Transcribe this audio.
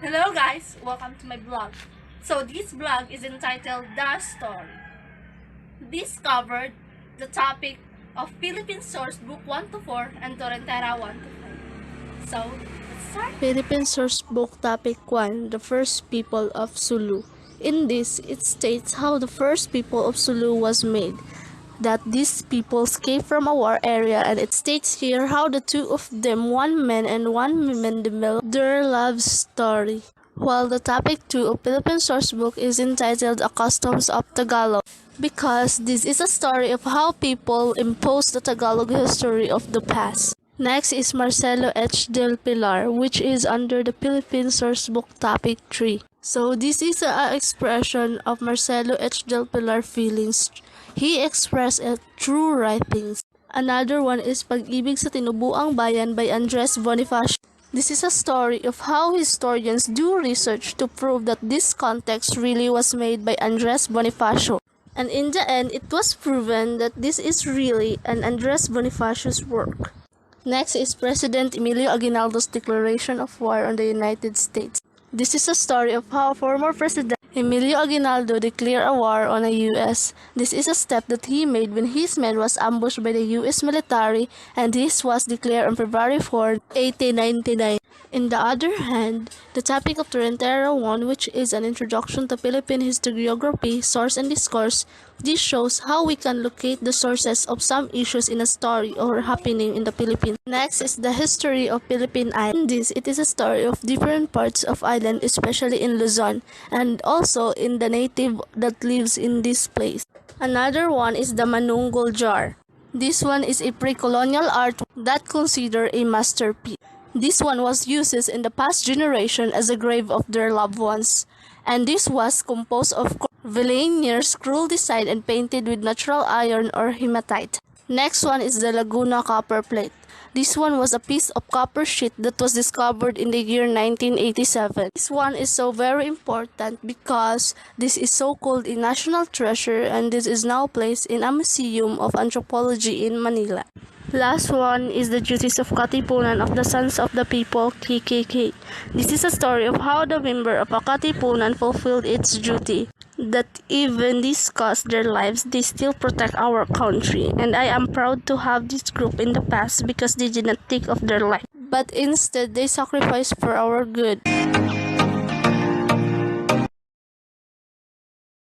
Hello guys, welcome to my blog. So this blog is entitled The Story. This covered the topic of Philippine Source Book 1 to 4 and Torrentera 1 to 5. So, let's start. Philippine Source Book Topic 1: The First People of Sulu. In this, it states how the first people of Sulu was made, that these peoples came from a war area, and it states here how the two of them, one man and one woman, developed their love story. While the topic 2 of Philippine Source Book is entitled A Customs of Tagalog, because this is a story of how people imposed the Tagalog history of the past. Next is Marcelo H. del Pilar, which is under the Philippine Source Book Topic 3. So this is an expression of Marcelo H. del Pilar feelings. He expressed it through writings. Another one is Pag-ibig sa Tinubuang Bayan by Andres Bonifacio. This is a story of how historians do research to prove that this context really was made by Andres Bonifacio. And in the end, it was proven that this is really an Andres Bonifacio's work. Next is President Emilio Aguinaldo's declaration of war on the United States. This is a story of how former President Emilio Aguinaldo declared a war on the U.S. This is a step that he made when his men was ambushed by the U.S. military, and this was declared on February 4, 1899. In the other hand, the topic of Torrentera 1, which is an introduction to Philippine historiography, source and discourse, this shows how we can locate the sources of some issues in a story or happening in the Philippines. Next is the history of Philippine Island. In this, it is a story of different parts of island, especially in Luzon, and also in the native that lives in this place. Another one is the Manunggol jar. This one is a pre-colonial art that considered a masterpiece. This one was used in the past generation as a grave of their loved ones, and this was composed of veneers, cruel design, and painted with natural iron or hematite. Next one is the Laguna copper plate. This one was a piece of copper sheet that was discovered in the year 1987. This one is so very important because this is so called a national treasure, and this is now placed in a museum of anthropology in Manila. Last one is the duties of Katipunan of the Sons of the People, KKK. This is a story of how the member of a Katipunan fulfilled its duty, that even these cost their lives, they still protect our country. And I am proud to have this group in the past because they did not think of their life, but instead they sacrificed for our good.